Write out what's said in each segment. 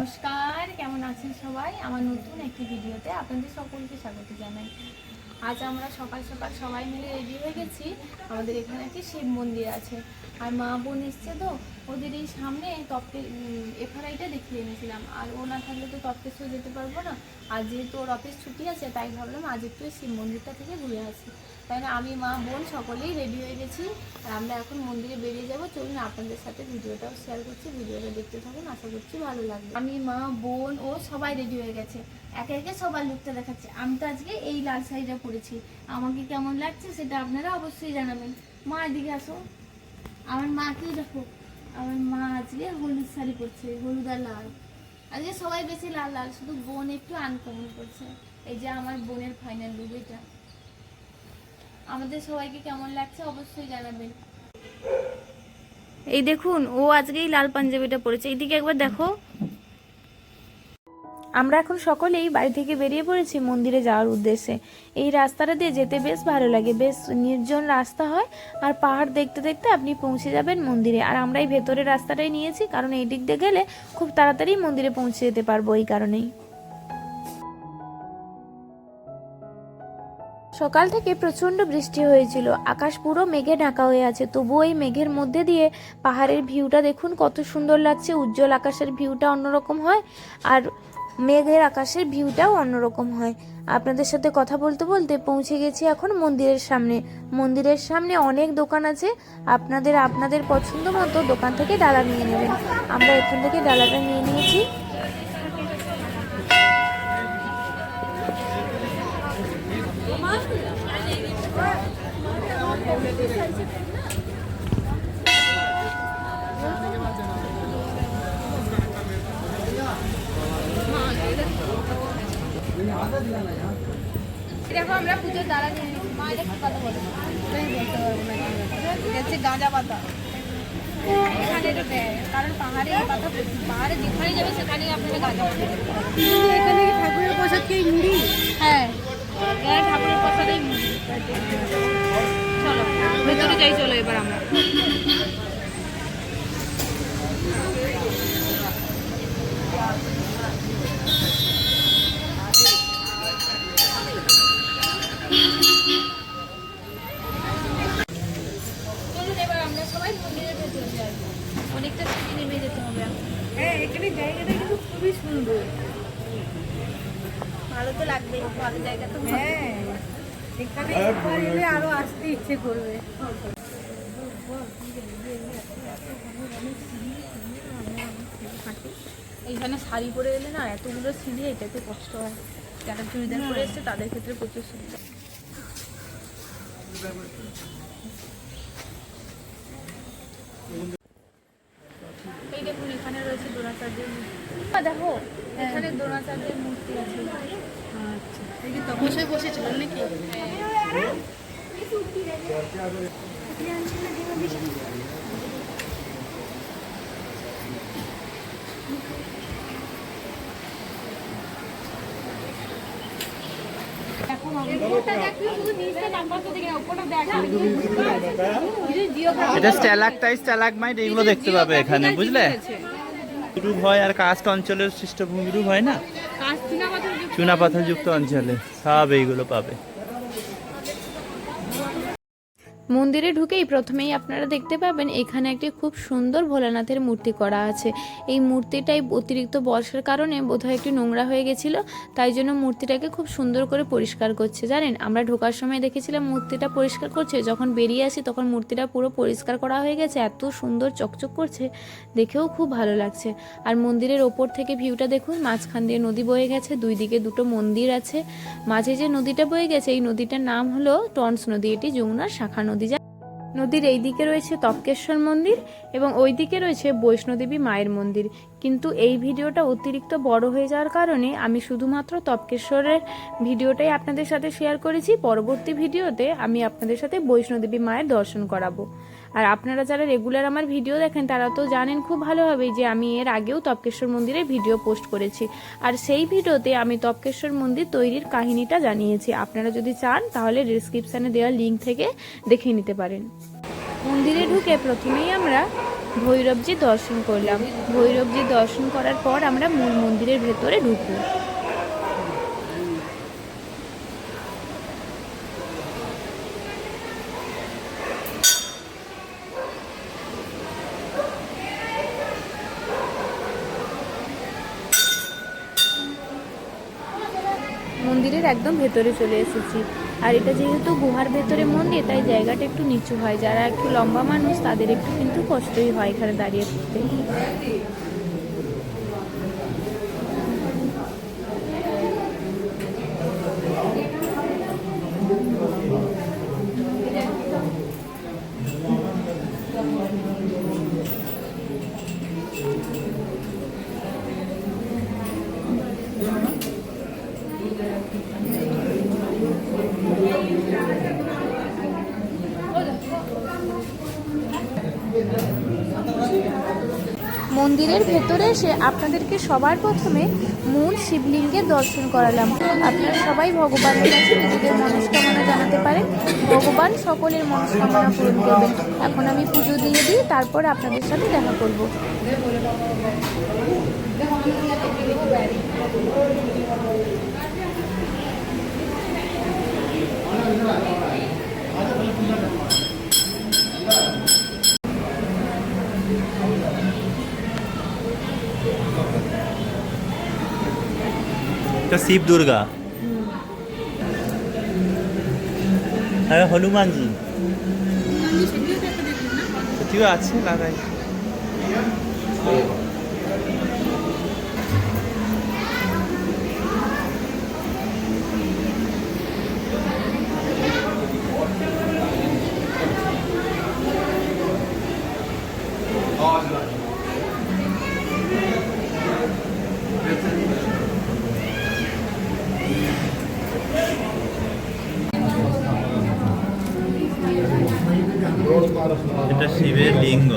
নমস্কার, কেমন আছেন সবাই? আমার নতুন একটি ভিডিওতে আপনাদের সকলকে স্বাগত জানাই। আজ আমরা সকাল সকাল সবাই মিলে রেডি হয়ে গেছি। আমাদের এখানে একটি শিব মন্দির আছে, আর মা বোন এসছে, তো ওদের এই সামনে এফআরআইটা দেখিয়ে এনেছিলাম। আর ও না থাকলে তো তপ্তেশ্বর যেতে পারবো না। আর যেহেতু ওর অফিস ছুটি আছে, তাই ভাবলাম আজ একটু শিব মন্দিরটা থেকে ঘুরে আসি। তাই না, আমি মা বোন সকলেই রেডি হয়ে গেছি। আর আমরা এখন মন্দিরে বেরিয়ে যাব। চলুন আপনাদের সাথে ভিডিওটাও শেয়ার করছি, ভিডিওটা দেখতে থাকুন, আশা করছি ভালো লাগবে। আমি মা বোন ও সবাই রেডি হয়ে গেছে, একে একে সবার লুকটা দেখাচ্ছে। আমি তো আজকে এই লাল শাড়িটা পরেছি, আমাকে কেমন লাগছে সেটা আপনারা অবশ্যই জানাবেন। মা এদিকে আসো, আমার মাকেও দেখো। আমার মা আজকে হলুদ শাড়ি পরছে, হলুদ আর লাল। আজকে সবাই বেশি লাল লাল, শুধু বোন একটু আনকমন করছে। এই যে আমার বোনের ফাইনাল লুক এটা। আমাদের সবাইকে কেমন লাগছে অবশ্যই জানাবেন। এই দেখুন, ও আজকেই লাল পাঞ্জাবিটা পরেছে, এইদিকে একবার দেখো। আমরা এখন সকলেই বাড়ি থেকে বেরিয়ে পড়েছি মন্দিরে যাওয়ার উদ্দেশ্যে। এই রাস্তাটা দিয়ে যেতে বেশ ভালো লাগে, বেশ নির্জন রাস্তা হয়, আর পাহাড় দেখতে দেখতে আপনি পৌঁছে যাবেন মন্দিরে। আর আমরা এই ভেতরের রাস্তাটাই নিয়েছি, কারণ এই দিক দিয়ে গেলে খুব তাড়াতাড়ি মন্দিরে পৌঁছে যেতে পারবো, এই কারণেই। সকাল থেকে প্রচণ্ড বৃষ্টি হয়েছিল, আকাশ পুরো মেঘে ঢাকা হয়ে আছে, তবুও এই মেঘের মধ্যে দিয়ে পাহাড়ের ভিউটা দেখুন কত সুন্দর লাগছে। উজ্জ্বল আকাশের ভিউটা অন্যরকম হয়, আর মেঘের আকাশের ভিউটাও অন্যরকম হয়। আপনাদের সাথে কথা বলতে বলতে পৌঁছে গেছি এখন মন্দিরের সামনে। মন্দিরের সামনে অনেক দোকান আছে, আপনাদের পছন্দ মতো দোকান থেকে ডালা নিয়ে নেবেন। আমরা এখান থেকে ডালাটা নিয়ে নিয়েছি। দেখো, আমরা পুজোর ডালা নিয়ে নিয়েছি। মা এটা কি কথা বলে? গাঁজা পাতা এখানে এটা দেয়, কারণ পাহাড়ে যেখানে যাবে সেখানেই আপনারা গাঁজা পাতা। এখানে ঠাকুরের প্রসাদকেই মুড়ি। হ্যাঁ, এখানে ঠাকুরের প্রসাদেই মুড়ি। চলো ভেতরে যাই, চলো এবার আমরা। অনেকটা সিঁড়ি নেমে যেতে হবে। হ্যাঁ, এখানে জায়গাটা কিন্তু খুবই সুন্দর, ভালো তো লাগবে। ভালো জায়গা তো, হ্যাঁ, এখানে এলে আরো আসতে ইচ্ছে করবে। এইখানে শাড়ি পরে এলে না, এতগুলো সিঁড়ি, এটাতে কষ্ট হয়। যারা চুড়িদার পরে এসছে তাদের ক্ষেত্রে প্রচুর সুবিধা। এই দেখুন, এখানে রয়েছে দ্রোণাচার্যের মূর্তি। দেখো, এখানে দ্রোণাচার্যের মূর্তি আছে। আচ্ছা, এই যে তপস্যায় বসেছিলেন নাকি? এটা স্ট্যালাকটাইট এগুলো দেখতে পাবে এখানে, বুঝলে? রূপ হয়, আর কাস্ট অঞ্চলের সৃষ্টভূমি রূপ হয় না, চুনাপাথরযুক্ত অঞ্চলে সব এইগুলো পাবে। মন্দিরে ঢুকেই প্রথমেই আপনারা দেখতে পাবেন এখানে একটি খুব সুন্দর ভোলানাথের মূর্তি করা আছে। এই মূর্তিটাই অতিরিক্ত বর্ষার কারণে বোধহয় একটু নোংরা হয়ে গেছিল, তাই জন্য মূর্তিটাকে খুব সুন্দর করে পরিষ্কার করছে। জানেন, আমরা ঢোকার সময় দেখেছিলাম মূর্তিটা পরিষ্কার করছে, যখন বেরিয়ে আসি তখন মূর্তিটা পুরো পরিষ্কার করা হয়ে গেছে। এত সুন্দর চকচক করছে, দেখেও খুব ভালো লাগছে। আর মন্দিরের ওপর থেকে ভিউটা দেখুন, মাঝখান দিয়ে নদী বয়ে গেছে, দুই দিকে দুটো মন্দির আছে। মাঝে যে নদীটা বয়ে গেছে, এই নদীটার নাম হলো টন্স নদী। এটি যমুনার শাখা নদী। নদীর এই দিকে রয়েছে তপকেশ্বর মন্দির এবং ওই দিকে রয়েছে বৈষ্ণোদেবী মায়ের মন্দির। কিন্তু এই ভিডিওটা অতিরিক্ত বড় হয়ে যাওয়ার কারণে আমি শুধুমাত্র তপকেশ্বরের ভিডিওটাই আপনাদের সাথে শেয়ার করেছি। পরবর্তী ভিডিওতে আমি আপনাদের সাথে বৈষ্ণোদেবী মায়ের দর্শন করাবো। আর আপনারা যারা রেগুলার আমার ভিডিও দেখেন তারা তো জানেন খুব ভালোভাবেই যে আমি এর আগেও তপকেশ্বর মন্দিরের ভিডিও পোস্ট করেছি, আর সেই ভিডিওতে আমি তপকেশ্বর মন্দির তৈরির কাহিনীটা জানিয়েছি। আপনারা যদি চান তাহলে ডেসক্রিপশানে দেওয়া লিঙ্ক থেকে দেখে নিতে পারেন। মন্দিরে ঢুকে প্রথমেই আমরা ভৈরবজি দর্শন করলাম। ভৈরবজি দর্শন করার পর আমরা মূল মন্দিরের ভেতরে ঢুকবো। মন্দিরের একদম ভেতরে চলে এসেছি। আর এটা যেহেতু গুহার ভেতরে মন্দির, তাই জায়গাটা একটু নিচু হয়। যারা একটু লম্বা মানুষ তাদের একটু কিন্তু কষ্টই হয় এখানে দাঁড়িয়ে থাকতে। মন্দিরের ভেতরে এসে আপনাদেরকে সবার প্রথমে মূল শিবলিঙ্গের দর্শন করালাম। আপনারা সবাই ভগবানের কাছে নিজেদের মনস্কামনা জানাতে পারেন, ভগবান সকলের মনস্কামনা পূরণ করবেন। এখন আমি পুজো দিয়ে দিই, তারপর আপনাদের সাথে দেখা করব। শিব দুর্গা আর হনুমানজি সেটিও আছে লাগাই। এটা শিবের লিঙ্গ,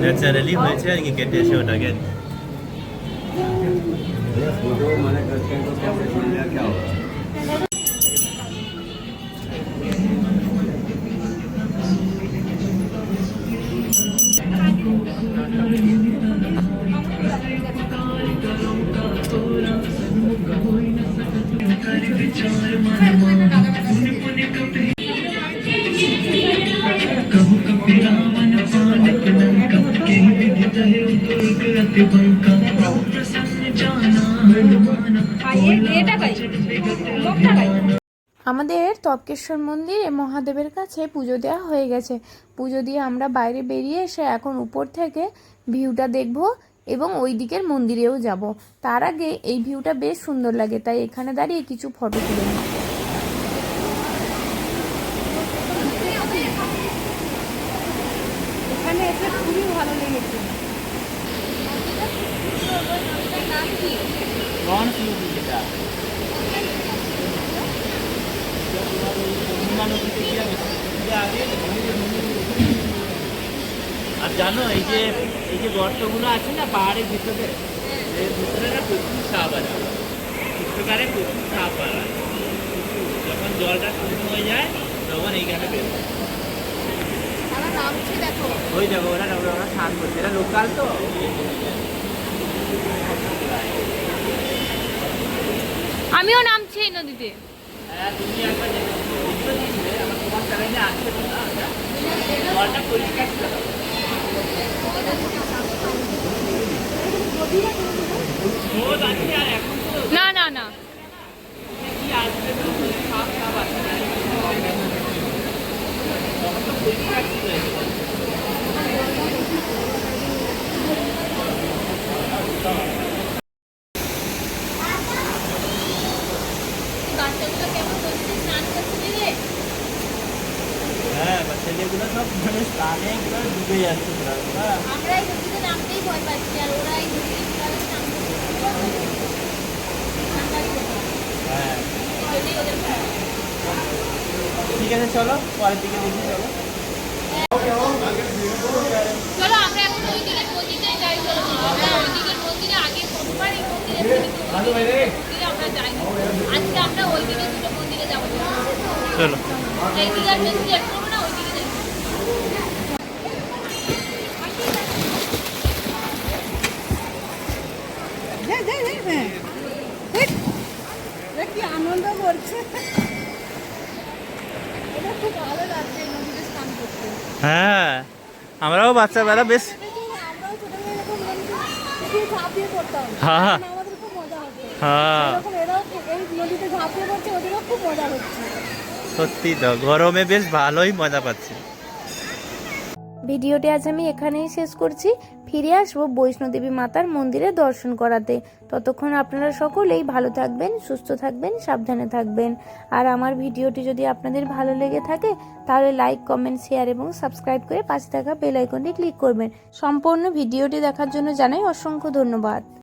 ন্যাচারালি হয়েছে আর কি, কেটেছে ওটাকে। আমাদের তপকেশ্বর মন্দিরে মহাদেবের কাছে পুজো দেওয়া হয়ে গেছে। পুজো দিয়ে আমরা বাইরে বেরিয়ে এসে এখন উপর থেকে ভিউটা দেখব এবং ওই দিকের মন্দিরেও যাব। তার আগে এই ভিউটা বেশ সুন্দর লাগে, তাই এখানে দাঁড়িয়ে কিছু ফটো তুলে নিই। এখানে এসে খুবই ভালো লেগেছে। আর জানো এই যে গর্তগুলো আছে না পাহাড়ের ভিতরে, এর ভিতরে না প্রচুর সাপ আছে, গ্রীষ্মকালে প্রচুর সাপ আছে। যখন জলটা শুকনো হয়ে যায় তখন এইখানে বেরোয়। ওই দেখো ওরা স্নান করছে, এরা লোকাল তো। আমিও নামছি এই নদীতে। হ্যাঁ তুমি একবার দিয়েছিলে আমার তোমার চ্যানেলে আসছে না, জলটা পরিষ্কার ছিল। না না না, হ্যাঁ ছেলেগুলো সব মানে স্নানে ডুবে যাচ্ছে। আমরা এই নদীতে নামতেই ভয় পাচ্ছি, আর ওরা এই নদীতে হ্যাঁ ঠিক আছে, চলো পরের দিকে দেখি। চলো চলো আমরা এখন ওই দিকের মন্দিরে যাই। চলো আমরা ওই দিকের মন্দিরে আগে প্রথমবার এই মন্দিরে আমরা যাইনি। আজকে আমরা ওই দিকে দুটো মন্দিরে যাবো। চলো এই দিকে আর বেশি যেতে হবে না, ওই দিকে যাবো। করছে। এটা খুব ভালো লাগছে এই নদীতে স্নান করতে। হ্যাঁ, আমরাও বাচ্চাবেলা বেশ আমরাও ছোটবেলায় এরকম নদীতে ঝাঁপিয়ে পড়তাম। হ্যাঁ মানে আমাদের খুব মজা হতো। হ্যাঁ এরকম এরাও এই নদীতে ঝাঁপিয়ে পড়ছে, ওদেরও খুব মজা হচ্ছে। সত্যি তো গরমে বেশ ভালোই মজা পাচ্ছি। ভিডিওটি আজ আমি এখানেই শেষ করছি। ফিরে আসবো বৈষ্ণোদেবী মাতার মন্দিরে দর্শন করাতে। ততক্ষণ আপনারা সকলেই ভালো থাকবেন, সুস্থ থাকবেন, সাবধানে থাকবেন। আর আমার ভিডিওটি যদি আপনাদের ভালো লেগে থাকে তাহলে লাইক, কমেন্ট, শেয়ার এবং সাবস্ক্রাইব করে পাশে থাকা বেল আইকনটি ক্লিক করবেন। সম্পূর্ণ ভিডিওটি দেখার জন্য জানাই অসংখ্য ধন্যবাদ।